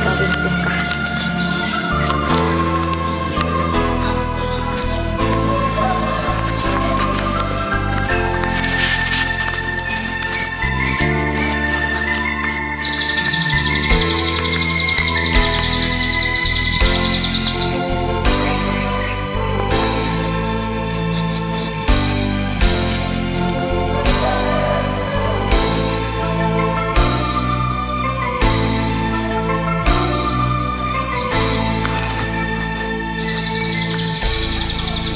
kawin tukah.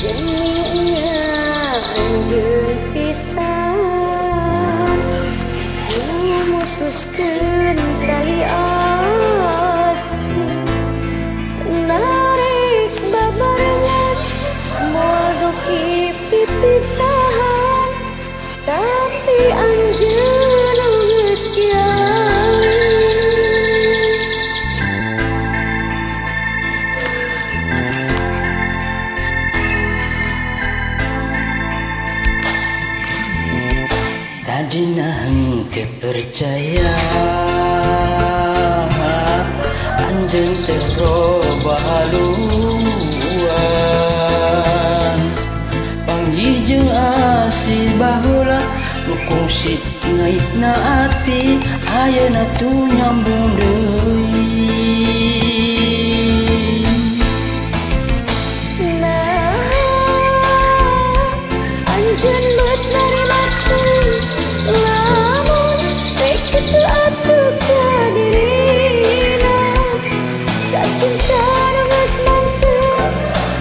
Jadinya anjeun pisan memutuskeun tali asli narik babarengan moal duki pipisahan tapi anjeun geus jalin. Tadina henteu percaya anjeun teh loba haluan panggih asih baheula nu kungsi ngaitna ati ayeuna tu nyambung deui. Anjeun beut narima lamun rek kitu atuh ka dirina kacinta nu geus mantep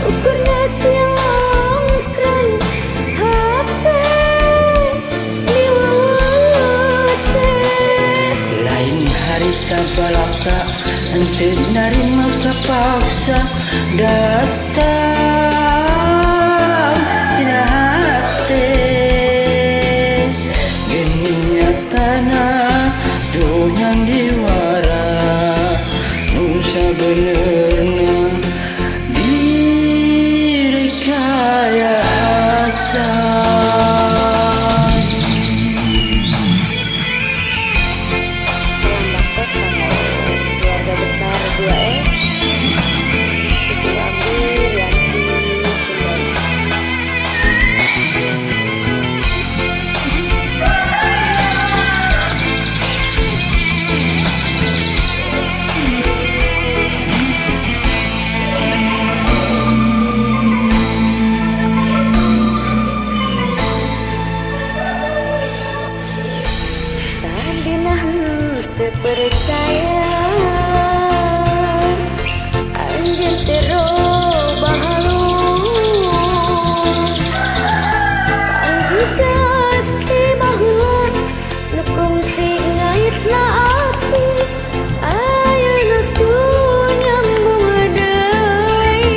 ukurna siang longkran hate diweuce Lain harita balaka henteu narima kapaksa datang tina hate geuning nyatana donyan diwara nu sabenerna direkayasa. Selamat sama keluarga besar 2S Suami Yanti Sundari. Tadina henteu percaya anjeun teh loba haluan panggih asih baheula nu kungsi ngaitna ati ayeuna tu nyambung deui.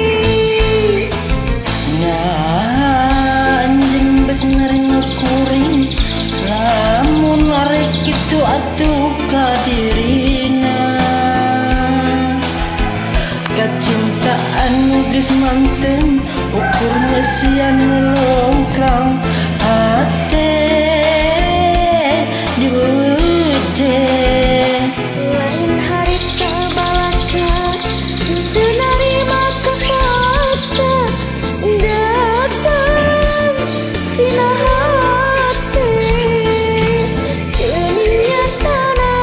Nah anjeun bener ngekuring lamun arek kitu atuh ka dirina kacintaan nu geus manteng ukurna sian longkrang hate diweuce. Lain harita balaka teu narima kapaksa datang tina hate geuning nyatana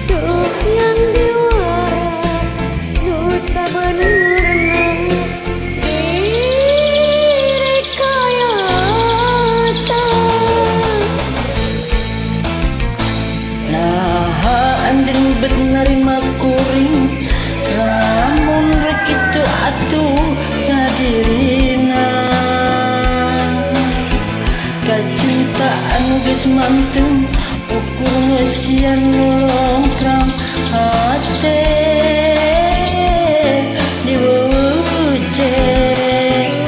tuh yang diwara nu sabenerna direkayasa. Nah anjeun beut narima kuring lamun rek kitu atuh sadirina kacintaan geus manteng ukurna sian longkrang hate diweuce.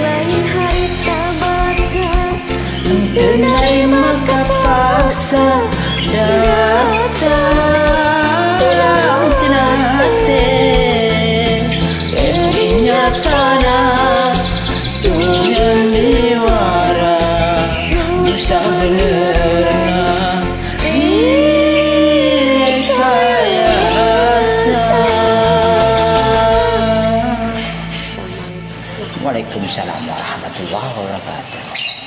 Lain harita balaka Henteu narima kapaksa datang tina hate geuning nyatana donyan diwara nu sabenerna direkayasa. Waalaikumsalam warahmatullahi wabarakatuh.